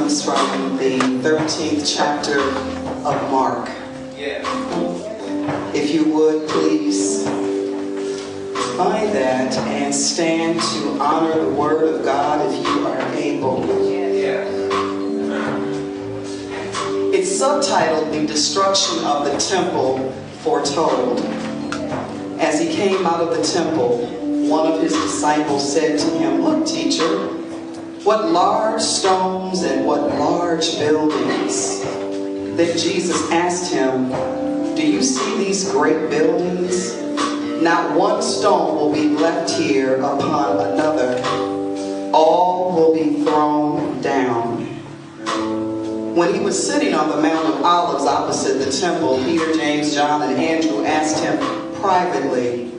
comes from the 13th chapter of Mark. If you would, please find that and stand to honor the Word of God if you are able. It's subtitled, "The Destruction of the Temple Foretold." As he came out of the temple, one of his disciples said to him, "Look, teacher, what large stones and what large buildings." Then Jesus asked him, "Do you see these great buildings? Not one stone will be left here upon another. All will be thrown down." When he was sitting on the Mount of Olives opposite the temple, Peter, James, John, and Andrew asked him privately,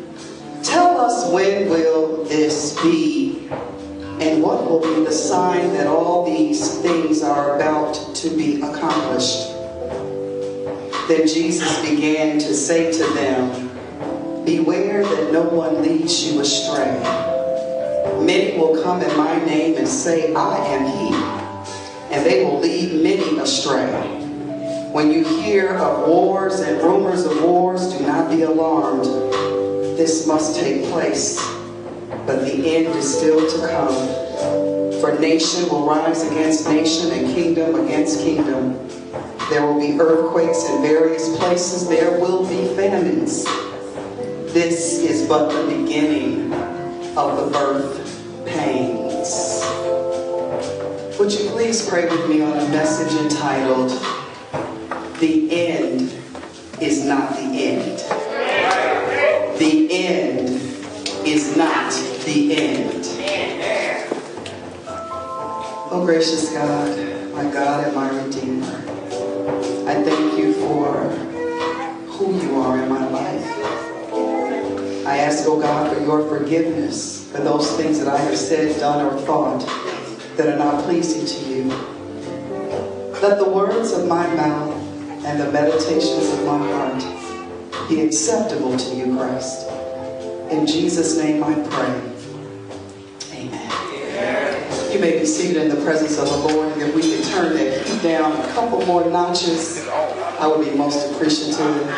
"Tell us, when will this be? And what will be the sign that all these things are about to be accomplished?" Then Jesus began to say to them, "Beware that no one leads you astray. Many will come in my name and say, 'I am he,' and they will lead many astray. When you hear of wars and rumors of wars, do not be alarmed. This must take place, but the end is still to come. For nation will rise against nation and kingdom against kingdom. There will be earthquakes in various places. There will be famines. This is but the beginning of the birth pains." Would you please pray with me on a message entitled, "The End is Not the End." The end is not the end. Oh, gracious God, my God and my Redeemer, I thank you for who you are in my life. I ask, oh God, for your forgiveness for those things that I have said, done, or thought that are not pleasing to you. Let the words of my mouth and the meditations of my heart be acceptable to you, Christ. In Jesus' name I pray. Amen. You may be seated in the presence of the Lord, and if we could turn that key down a couple more notches, I would be most appreciative.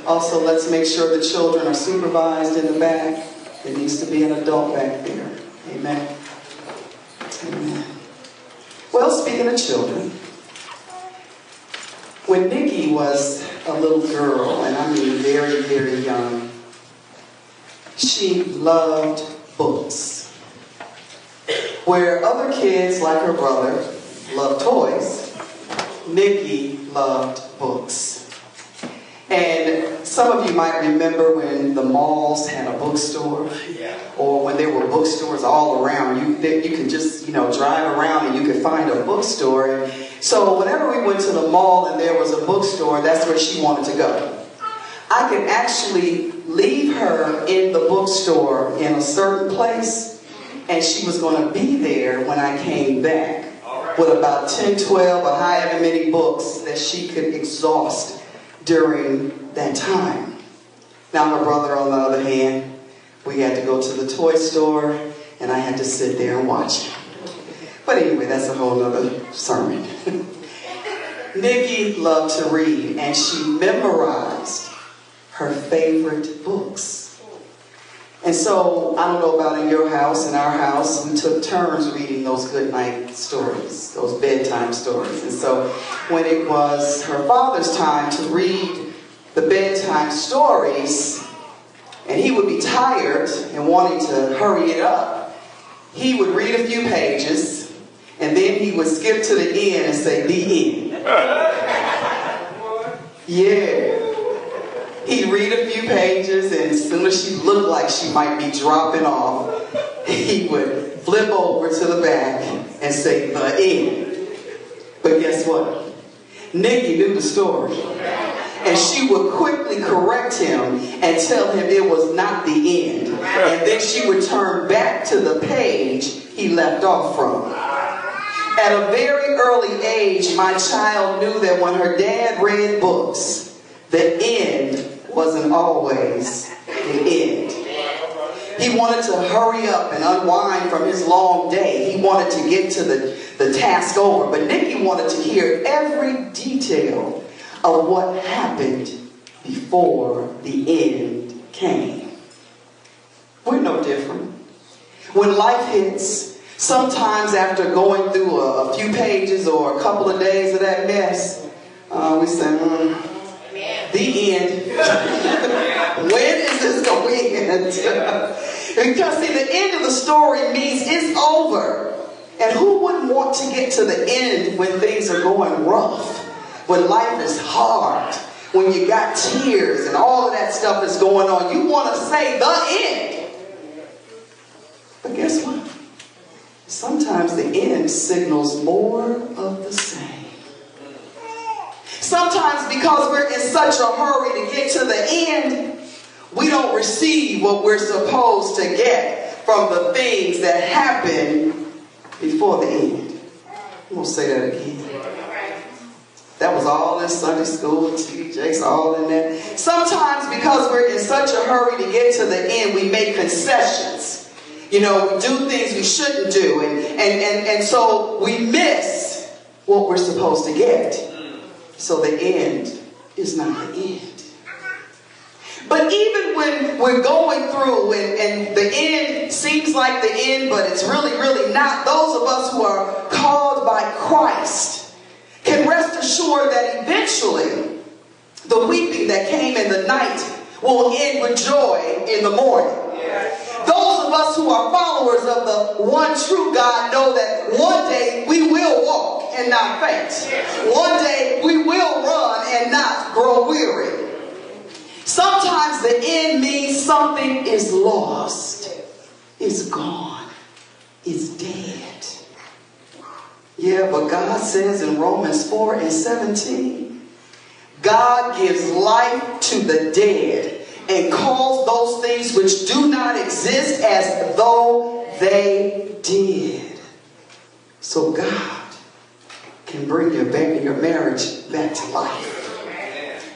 Also, let's make sure the children are supervised in the back. There needs to be an adult back there. Amen. Amen. Well, speaking of children, when Nikki was a little girl, and I mean very, very young, she loved books. Where other kids, like her brother, loved toys, Nikki loved books. And some of you might remember when the malls had a bookstore, or when there were bookstores all around. You could just, drive around and you could find a bookstore. So whenever we went to the mall and there was a bookstore, that's where she wanted to go. I could actually leave her in the bookstore in a certain place, and she was going to be there when I came back with about 10, 12, or however many books that she could exhaust during that time. Now her brother, on the other hand, we had to go to the toy store, and I had to sit there and watch him. But anyway, that's a whole other sermon. Nikki loved to read, and she memorized her favorite books. And so, I don't know about in your house, in our house, we took turns reading those good night stories, those bedtime stories. And so, when it was her father's time to read the bedtime stories, and he would be tired and wanting to hurry it up, he would read a few pages, and then he would skip to the end and say, "The end." Yeah. He'd read a few pages, and as soon as she looked like she might be dropping off, he would flip over to the back and say, "The end." But guess what? Nikki knew the story. And she would quickly correct him and tell him it was not the end. And then she would turn back to the page he left off from. At a very early age, my child knew that when her dad read books, the end wasn't always the end. He wanted to hurry up and unwind from his long day. He wanted to get to the task over. But Nikki wanted to hear every detail of what happened before the end came. We're no different. When life hits, sometimes after going through a few pages or a couple of days of that mess, we say, the end. When is this going to end? Because see, the end of the story means it's over. And who wouldn't want to get to the end when things are going rough? When life is hard? When you got tears and all of that stuff is going on? You want to say the end. But guess what? Sometimes the end signals more of the same. Sometimes because we're in such a hurry to get to the end, we don't receive what we're supposed to get from the things that happen before the end. I'm going to say that again. That was all in Sunday school, TJ's all in that. Sometimes because we're in such a hurry to get to the end, we make concessions. You know, we do things we shouldn't do. And so we miss what we're supposed to get. So the end is not the end. But even when we're going through and the end seems like the end, but it's really, really not, those of us who are called by Christ can rest assured that eventually the weeping that came in the night will end with joy in the morning. Those of us who are followers of the one true God know that one day we will walk and not faint. One day we will run and not grow weary. Sometimes the end means something is lost, is gone, is dead. Yeah, but God says in Romans 4:17, God gives life to the dead and calls those things which do not exist as though they did. So God can bring your marriage back to life.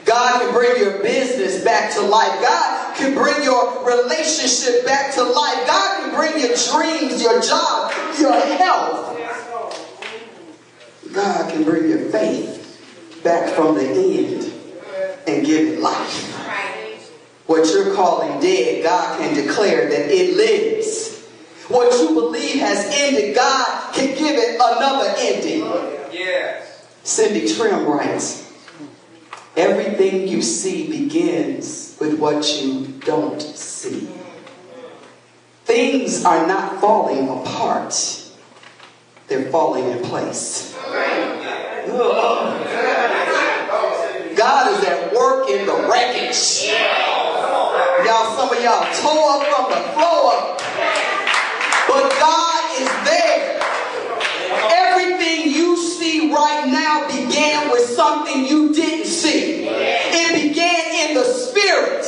God can bring your business back to life. God can bring your relationship back to life. God can bring your dreams, your job, your health. God can bring your faith back from the end and give it life. What you're calling dead, God can declare that it lives. What you believe has ended, God can give it another ending. Yes. Cindy Trim writes, everything you see begins with what you don't see. Things are not falling apart. They're falling in place. God is at work in the wreckage. Y'all, some of y'all tore up from the floor. But God is there. Everything you see right now began with something you didn't see. It began in the spirit.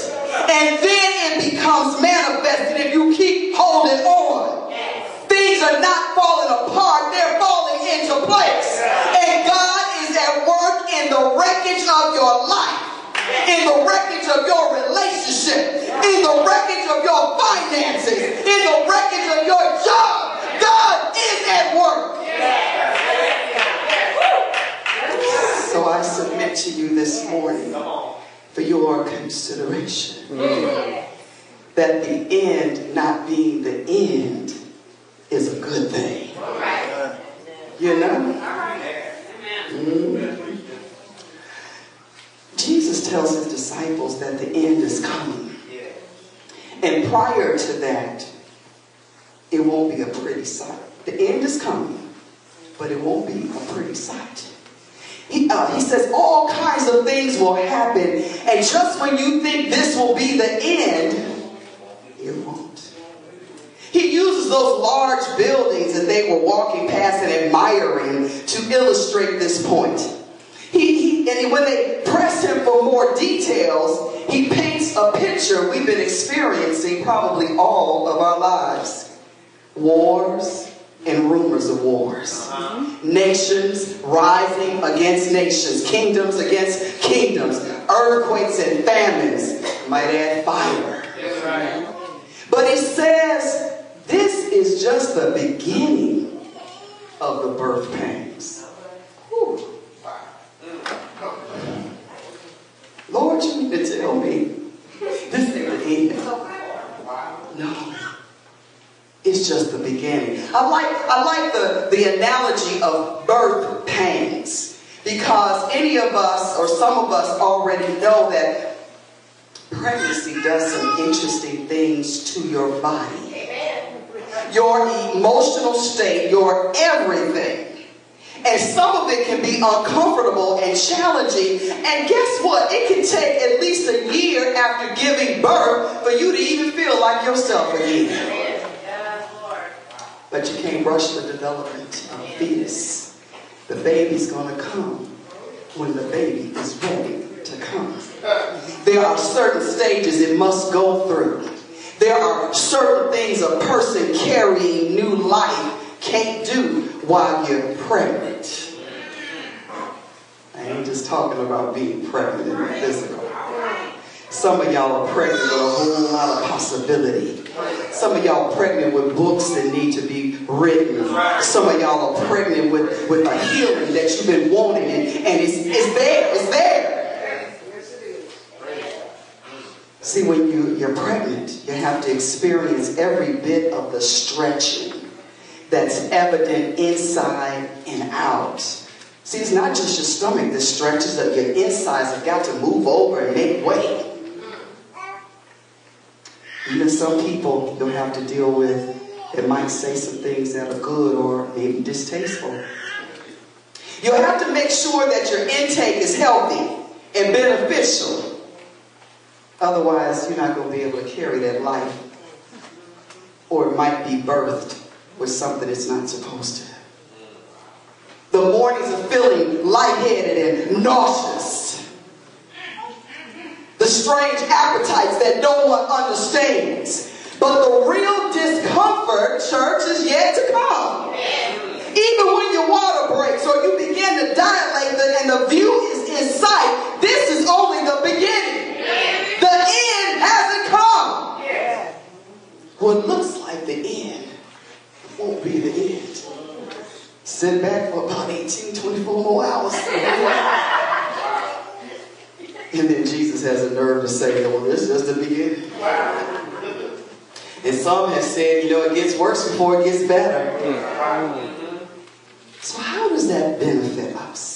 And then it becomes manifested if you keep holding on. Things are not falling apart. They're falling into place. And God is at work in the wreckage of your life. In the wreckage of your relationship, in the wreckage of your finances, in the wreckage of your job, God is at work. So I submit to you this morning for your consideration that the end not being the end is a good thing. You know? Jesus tells his disciples that the end is coming. And prior to that, it won't be a pretty sight. The end is coming, but it won't be a pretty sight. He says all kinds of things will happen, and just when you think this will be the end, it won't. He uses those large buildings that they were walking past and admiring to illustrate this point. And when they press him for more details, he paints a picture we've been experiencing probably all of our lives. Wars and rumors of wars. Nations rising against nations. Kingdoms against kingdoms. Earthquakes and famines. Might add fire. But he says is just the beginning of the birth pangs. Whew. Lord, you need to tell me this ain't the end. No. It's just the beginning. I like the analogy of birth pangs, because any of us or some of us already know that pregnancy does some interesting things to your body. Amen. Your emotional state, your everything. And some of it can be uncomfortable and challenging. And guess what? It can take at least a year after giving birth for you to even feel like yourself again. But you can't rush the development of a fetus. The baby's going to come when the baby is ready to come. There are certain stages it must go through. There are certain things a person carrying new life can't do while you're pregnant. I ain't just talking about being pregnant in the physical. Some of y'all are pregnant with a whole lot of possibility. Some of y'all are pregnant with books that need to be written. Some of y'all are pregnant with a healing that you've been wanting, and it's there. It's there. See, when you're pregnant, you have to experience every bit of the stretching that's evident inside and out. See, it's not just your stomach that stretches, that your insides have got to move over and make way. Even some people you'll have to deal with that might say some things that are good or maybe distasteful. You'll have to make sure that your intake is healthy and beneficial. Otherwise, you're not going to be able to carry that life. Or it might be birthed with something it's not supposed to. The mornings of feeling lightheaded and nauseous. The strange appetites that no one understands. But the real discomfort, church, is yet to come. Even when your water breaks or you begin to dilate and the view is in sight, this is only the beginning. The end hasn't come. What looks like the end won't be the end. Sit back for about 18, 24 more hours. And then Jesus has a nerve to say, well, this is just the beginning. And some have said, it gets worse before it gets better. So how does that benefit us?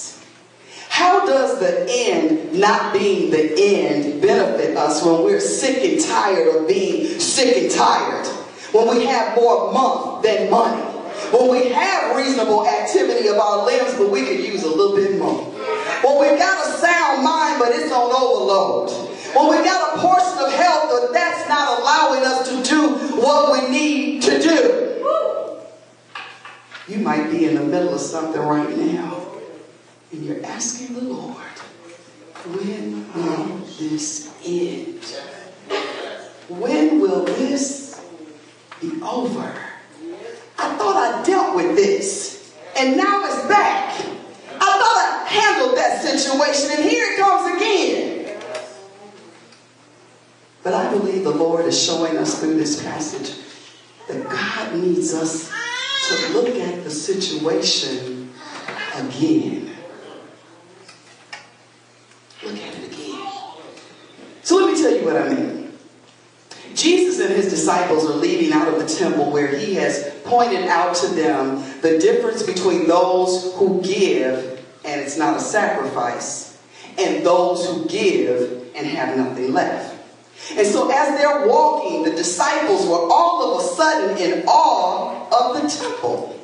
How does the end not being the end benefit us when we're sick and tired of being sick and tired? When we have more month than money? When we have reasonable activity of our limbs, but we could use a little bit more? When we've got a sound mind, but it's on overload. When we've got a portion of health, but that's not allowing us to do what we need to do. You might be in the middle of something right now, and you're asking the Lord, when will this end? When will this be over? I thought I dealt with this, and now it's back. I thought I handled that situation, and here it comes again. But I believe the Lord is showing us through this passage that God needs us to look at the situation again. Look at it again. So let me tell you what I mean. Jesus and his disciples are leaving out of the temple where he has pointed out to them the difference between those who give and it's not a sacrifice, and those who give and have nothing left. And so as they're walking, the disciples were all of a sudden in awe of the temple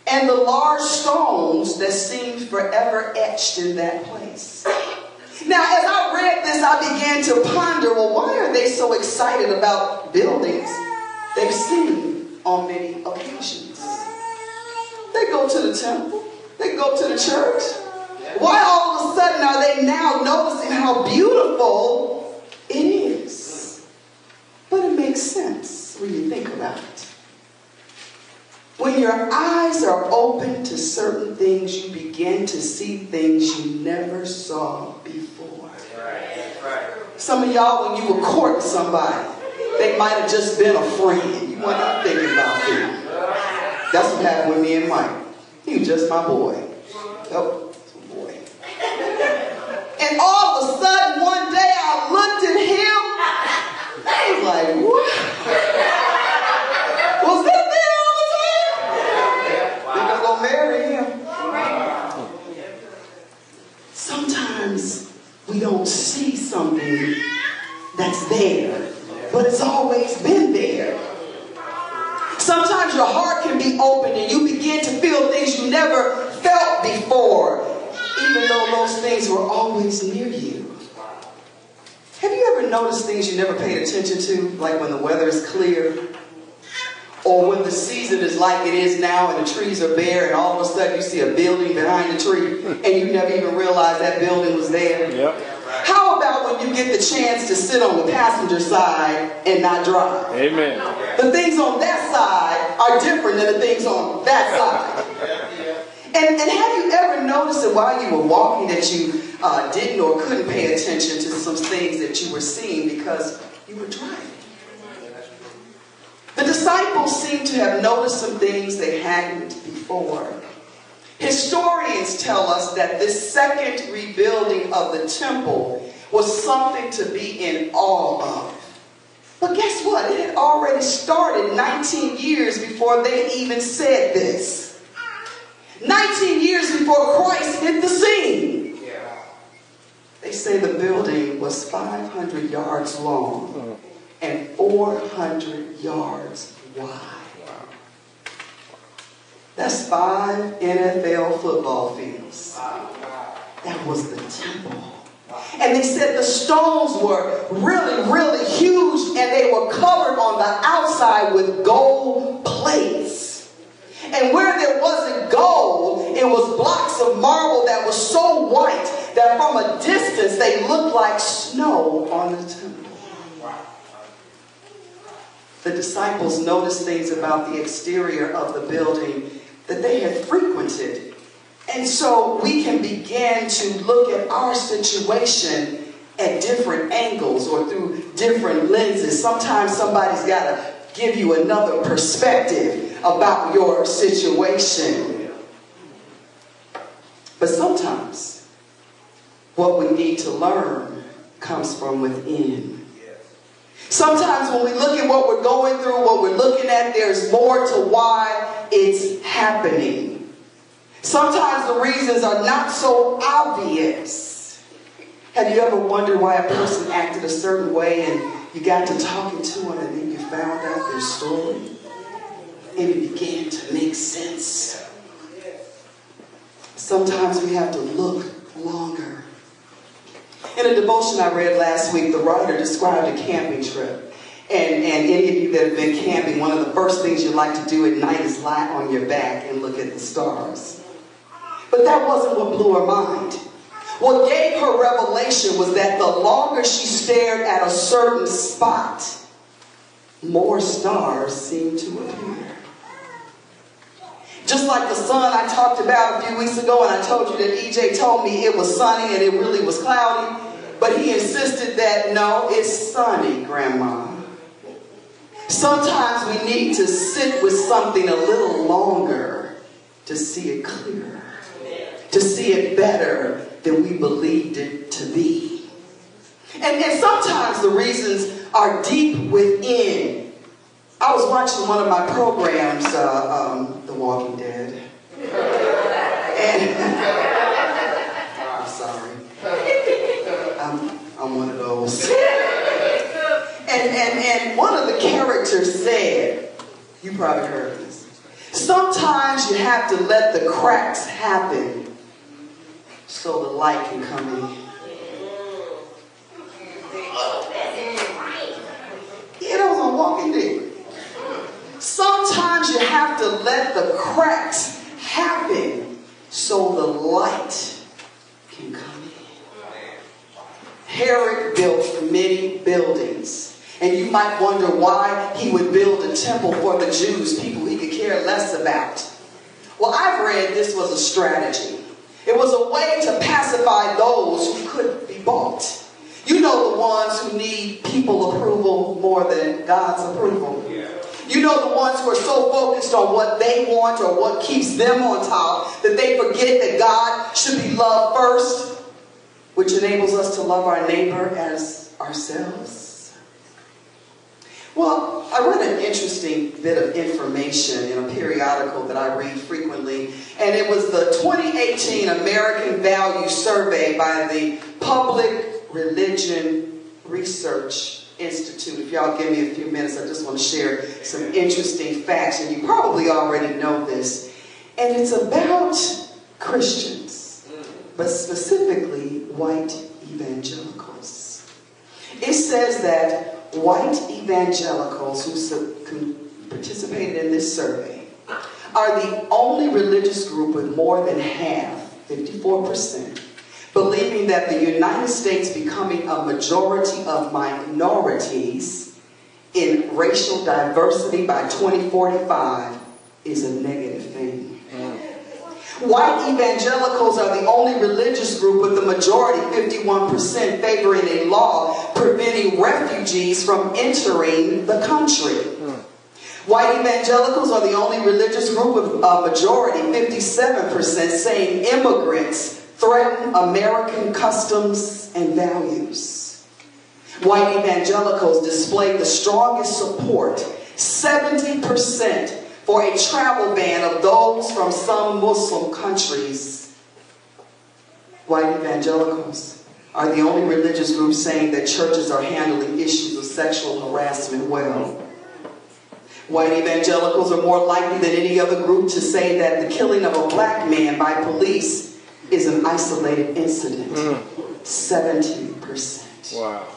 and the large stones that seemed forever etched in that place. Now, as I read this, I began to ponder, well, why are they so excited about buildings they've seen on many occasions? They go to the temple. They go to the church. Why all of a sudden are they now noticing how beautiful it is? But it makes sense when you think about it. When your eyes are open to certain things, you begin to see things you never saw before. Some of y'all, when you were courting somebody, they might have just been a friend. You weren't even thinking about them. That's what happened with me and Mike. He was just my boy. Oh, boy. And all of a sudden, one day I looked at him. I was like, what? Was that there all the time? Think I'm going to marry him. Sometimes we don't see something that's there, but it's always been there. Sometimes your heart can be open and you begin to feel things you never felt before, even though those things were always near you. Have you ever noticed things you never paid attention to, like when the weather is clear? Or when the season is like it is now and the trees are bare and all of a sudden you see a building behind the tree and you never even realized that building was there? Yep. How about when you get the chance to sit on the passenger side and not drive? Amen. The things on that side are different than the things on that side. And have you ever noticed that while you were walking that you didn't or couldn't pay attention to some things that you were seeing because you were driving? The disciples seem to have noticed some things they hadn't before. Historians tell us that this second rebuilding of the temple was something to be in awe of. But guess what? It had already started 19 years before they even said this. 19 years before Christ hit the scene. They say the building was 500 yards long and 400 yards wide. That's 5 NFL football fields. That was the temple. And they said the stones were really, really huge and they were covered on the outside with gold plates. And where there wasn't gold, it was blocks of marble that was so white that from a distance they looked like snow on the temple. The disciples noticed things about the exterior of the building that they had frequented. And so we can begin to look at our situation at different angles or through different lenses. Sometimes somebody's got to give you another perspective about your situation. But sometimes what we need to learn comes from within. Sometimes when we look at what we're going through, what we're looking at, there's more to why it's happening. Sometimes the reasons are not so obvious. Have you ever wondered why a person acted a certain way and you got to talking to them and then you found out their story and it began to make sense? Sometimes we have to look longer. In a devotion I read last week, the writer described a camping trip. And any of you that have been camping, one of the first things you like to do at night is lie on your back and look at the stars. But that wasn't what blew her mind. What gave her revelation was that the longer she stared at a certain spot, more stars seemed to appear. Just like the sun I talked about a few weeks ago, and I told you that EJ told me it was sunny and it really was cloudy, but he insisted that, no, it's sunny, Grandma. Sometimes we need to sit with something a little longer to see it clearer, to see it better than we believed it to be. And sometimes the reasons are deep within. I was watching one of my programs, The Walking Dead. And I'm sorry. I'm one of those. And one of the characters said, you probably heard this, sometimes you have to let the cracks happen so the light can come in. Yeah, that was on Walking Dead. Sometimes you have to let the cracks happen so the light can come in. Herod built many buildings. And you might wonder why he would build a temple for the Jews, people he could care less about. Well, I've read this was a strategy. It was a way to pacify those who couldn't be bought. You know, the ones who need people approval more than God's approval. You know, the ones who are so focused on what they want or what keeps them on top that they forget that God should be loved first, which enables us to love our neighbor as ourselves. Well, I read an interesting bit of information in a periodical that I read frequently, and it was the 2018 American Values Survey by the Public Religion Research Institute. If y'all give me a few minutes, I just want to share some interesting facts, and you probably already know this. And it's about Christians, but specifically white evangelicals. It says that white evangelicals who participated in this survey are the only religious group with more than half, 54%, believing that the United States becoming a majority of minorities in racial diversity by 2045 is a negative thing. White evangelicals are the only religious group with the majority, 51%, favoring a law preventing refugees from entering the country. White evangelicals are the only religious group with a majority, 57%, saying immigrants threaten American customs and values. White evangelicals display the strongest support, 70%, for a travel ban of those from some Muslim countries. White evangelicals are the only religious group saying that churches are handling issues of sexual harassment well. White evangelicals are more likely than any other group to say that the killing of a black man by police is an isolated incident. 70%. Wow.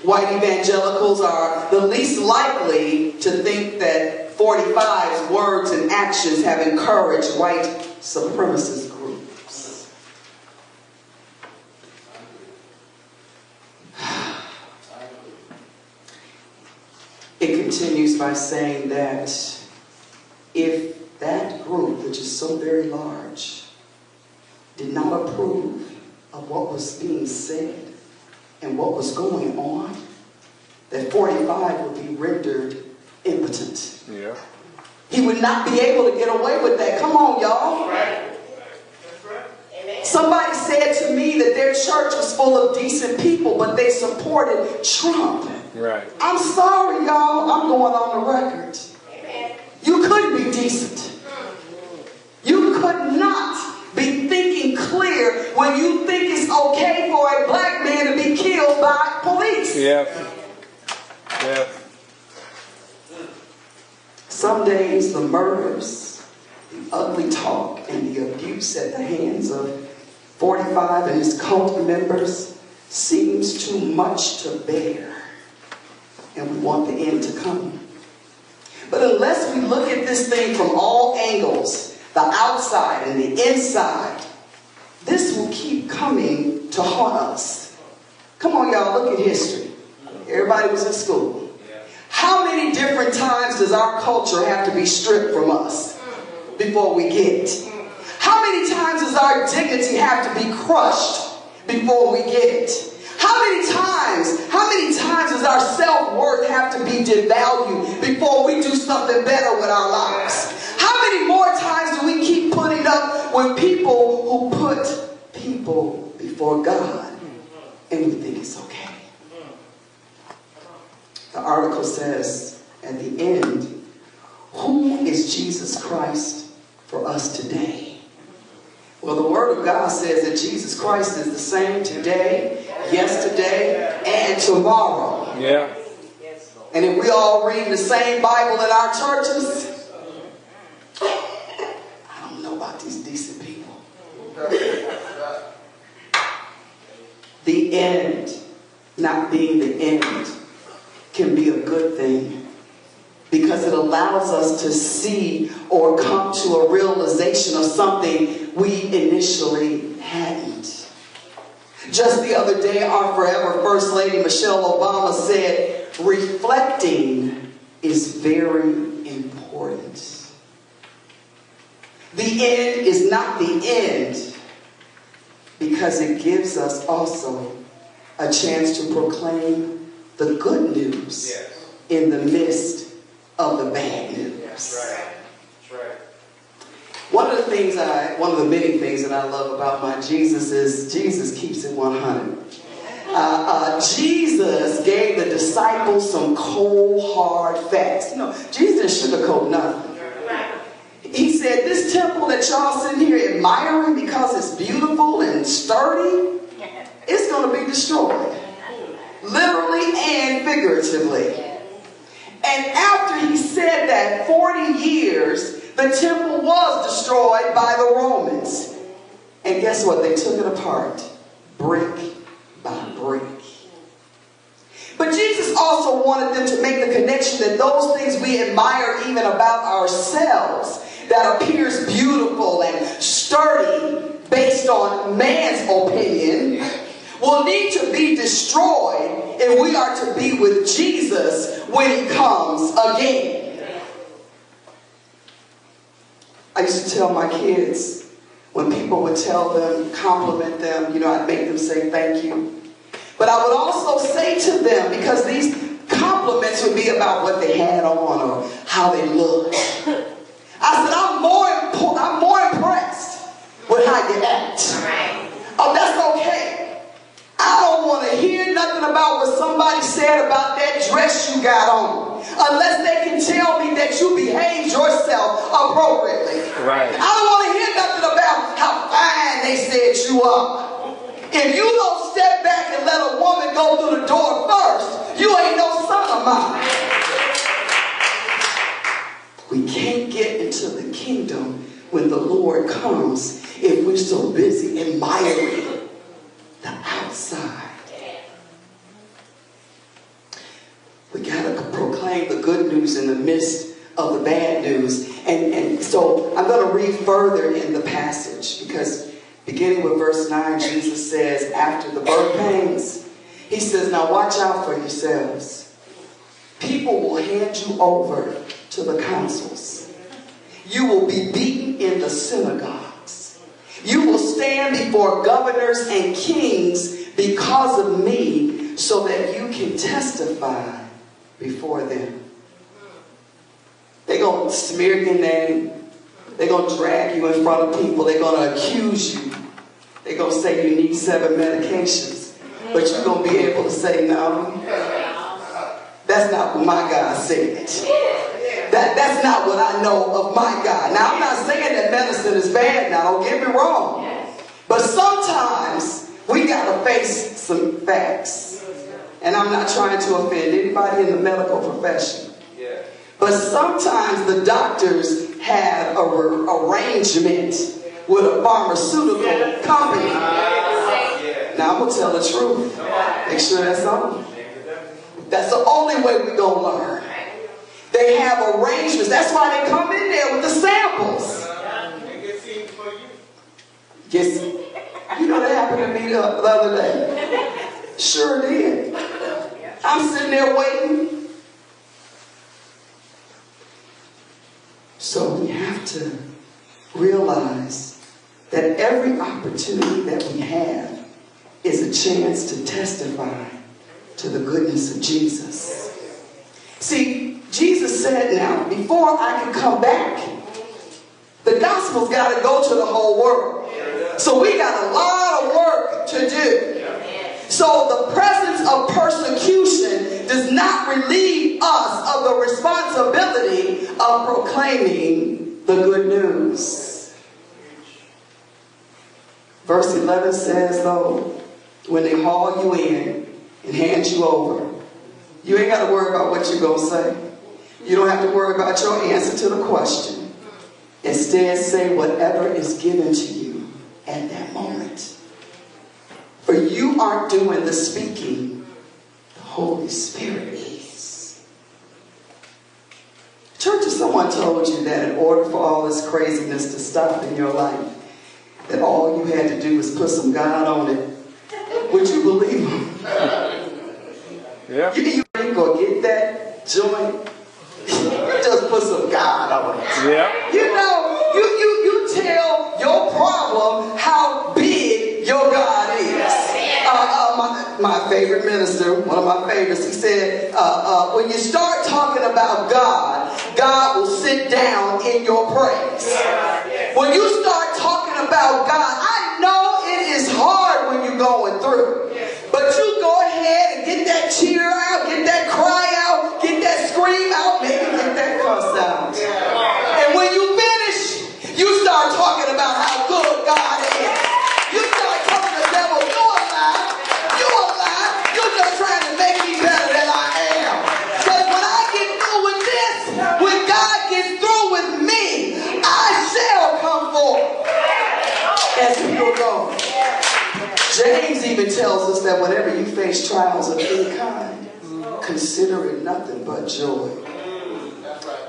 White evangelicals are the least likely to think that 45's words and actions have encouraged white supremacist groups. It continues by saying that if that group, which is so very large, did not approve of what was being said and what was going on, that 45 would be rendered impotent. Yeah. He would not be able to get away with that. Come on, y'all. Right. That's right. Amen. Somebody said to me that their church was full of decent people, but they supported Trump. Right. I'm sorry, y'all. I'm going on the record. Amen. You couldn't be decent. You could not be thinking clear when you think it's okay for a black man to be killed by police. Yeah. Yeah. Some days the murders, the ugly talk, and the abuse at the hands of 45 and his cult members seems too much to bear. And we want the end to come. But unless we look at this thing from all angles, the outside and the inside, this will keep coming to haunt us. Come on, y'all, look at history. Everybody was in school. How many different times does our culture have to be stripped from us before we get it? How many times does our dignity have to be crushed before we get it? How many times does our self-worth have to be devalued before we do something better with our lives? How many more times do we keep putting up with people who put people before God and we think it's okay? The article says at the end, who is Jesus Christ for us today? Well, the Word of God says that Jesus Christ is the same today, yesterday, and tomorrow. Yeah. And if we all read the same Bible in our churches, I don't know about these decent people. The end not being the end can be a good thing, because it allows us to see or come to a realization of something we initially hadn't. Just the other day, our forever First Lady Michelle Obama said, reflecting is very important. The end is not the end, because it gives us also a chance to proclaim the good news Yes. in the midst of the bad news. That's right. That's right. One of the many things that I love about my Jesus is Jesus keeps it 100. Jesus gave the disciples some cold, hard facts. You know, Jesus didn't sugarcoat nothing. He said, this temple that y'all sitting here admiring because it's beautiful and sturdy, it's going to be destroyed. Literally and figuratively. And after he said that, 40 years, the temple was destroyed by the Romans. And guess what? They took it apart, brick by brick. But Jesus also wanted them to make the connection that those things we admire even about ourselves, that appears beautiful and sturdy based on man's opinion, will need to be destroyed if we are to be with Jesus when he comes again. I used to tell my kids, when people would tell them, compliment them, I'd make them say thank you. But I would also say to them, because these compliments would be about what they had on or how they looked. I said, I'm more impressed with how you act. Oh, that's okay. I don't want to hear nothing about what somebody said about that dress you got on, unless they can tell me that you behaved yourself appropriately. Right. I don't want to hear nothing about how fine they said you are. If you don't step back and let a woman go through the door first, you ain't no son of mine. We can't get into the kingdom when the Lord comes if we're so busy admiring the outside. We got to proclaim the good news in the midst of the bad news. And so I'm going to read further in the passage, because beginning with verse 9, Jesus says, after the birth pains, he says, now watch out for yourselves. People will hand you over to the councils. You will be beaten in the synagogues. You will stand before governors and kings because of me, so that you can testify before them. They're going to smear your name. They're going to drag you in front of people. They're going to accuse you. They're going to say you need 7 medications. But you're going to be able to say, no, that's not what my God said. That's not what I know of my God. Now, I'm not saying that medicine is bad now. Don't get me wrong. But sometimes we got to face some facts. And I'm not trying to offend anybody in the medical profession. But sometimes the doctors have an arrangement with a pharmaceutical company. Now, I'm going to tell the truth. Make sure that's on. That's the only way we're going to learn. They have arrangements. That's why they come in there with the samples. Yes. You know that happened to me the other day. Sure did. I'm sitting there waiting. So we have to realize that every opportunity that we have is a chance to testify to the goodness of Jesus. See, Jesus said, now, before I can come back, the gospel's got to go to the whole world. So we got a lot of work to do. So the presence of persecution does not relieve us of the responsibility of proclaiming the good news. Verse 11 says, though, when they haul you in and hand you over, you ain't got to worry about what you're going to say. You don't have to worry about your answer to the question. Instead, say whatever is given to you at that moment. For you aren't doing the speaking, the Holy Spirit is. Church, if someone told you that in order for all this craziness to stop in your life, that all you had to do was put some God on it, would you believe them? Yeah. You ain't gonna get that joint. Just put some God on it. Yeah. You know, you tell your problem how big your God is. my favorite minister, one of my favorites, he said, when you start talking about God, God will sit down in your praise. When you start talking about God, I know it is hard when you're going through. But you go ahead and get that cheer out, get that cry out, get that scream out, maybe get that cuss out. And when you finish, you start talking about how good God is. You start telling the devil, you're alive, you're just trying to make me better than I am. Because when I get through with this, when God gets through with me, I shall come forth as pure gold. James even tells us that whenever you face trials of any kind, consider it nothing but joy.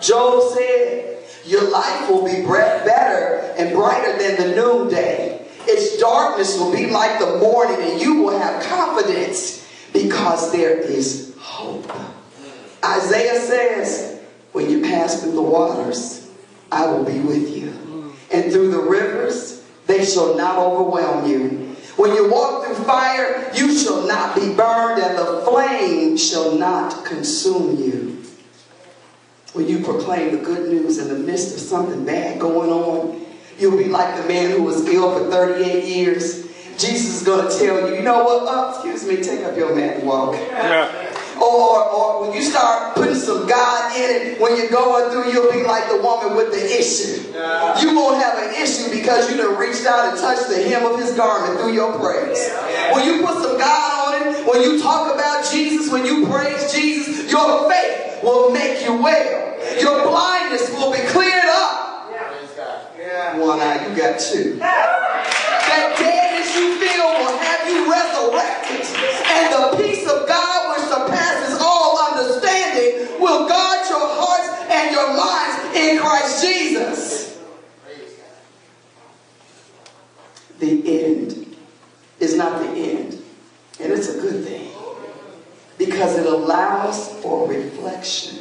Job said, your life will be better and brighter than the noonday. Its darkness will be like the morning, and you will have confidence because there is hope. Isaiah says, when you pass through the waters, I will be with you. And through the rivers, they shall not overwhelm you. When you walk through fire, you shall not be burned, and the flame shall not consume you. When you proclaim the good news in the midst of something bad going on, you'll be like the man who was ill for 38 years. Jesus is going to tell you, you know what? Excuse me, take up your mat and walk. Yeah. Or when you start putting some God in it, when you're going through, you'll be like the woman with the issue. You won't have an issue because you done reached out and touched the hem of his garment through your praise. When you put some God on it, when you talk about Jesus, when you praise Jesus, your faith will make you well. Your blindness will be cleared up. One eye, you got two. That deadness you feel will have you resurrected. And the peace of God, which surpasses all understanding, will guard your hearts and your minds in Christ Jesus. The end is not the end. And it's a good thing. Because it allows for reflection.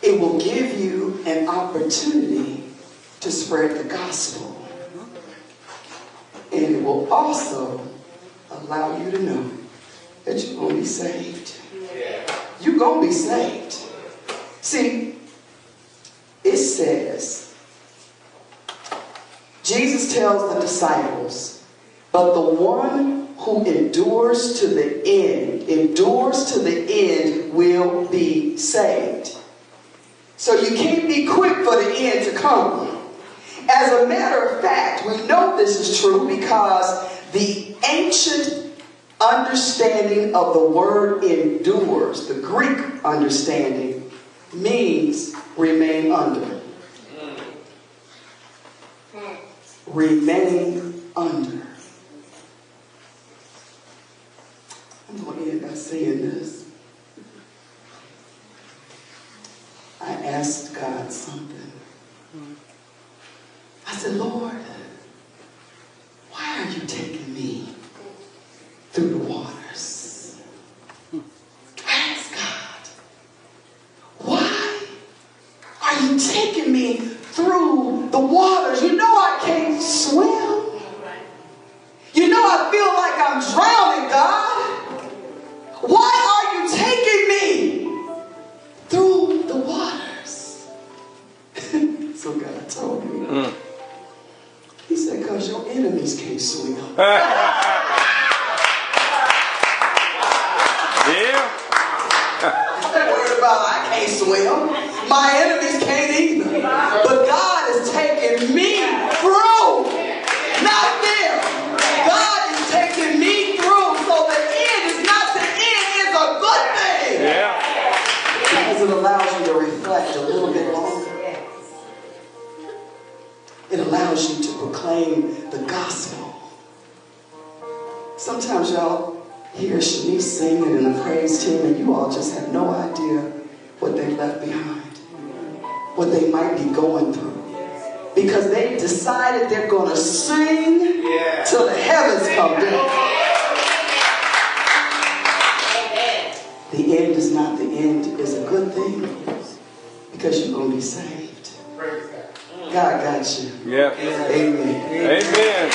It will give you an opportunity to spread the gospel. And it will also allow you to know that you're going to be saved. You're going to be saved. See, it says, Jesus tells the disciples, but the one who endures to the end will be saved. So you can't be quick for the end to come. As a matter of fact, we know this is true because the ancient understanding of the word endures, the Greek understanding, means remain under. Remain under. I'm going to end by saying this. I asked God something. I said, Lord, why are you taking me through the waters? I asked God, why are you taking me through the waters? You know I can't swim. You know I feel like I'm drowning, God. Why are you taking me through the waters? So God told me. He said, because your enemies can't swim. I'm not worried about I can't swim. My enemies can't either. But God is taking me through. Not them. God is taking me through. So the end is not the end. It's a good thing. Yeah. Because it allows you to reflect a little bit longer. It allows you to proclaim the gospel. Sometimes y'all hear Shanice singing in the praise team and you all just have no idea what they left behind. What they might be going through. Because they decided they're going to sing till the heavens come down. The end is not the end is a good thing. Because you're going to be saved. God got you. Yeah. Amen. Amen.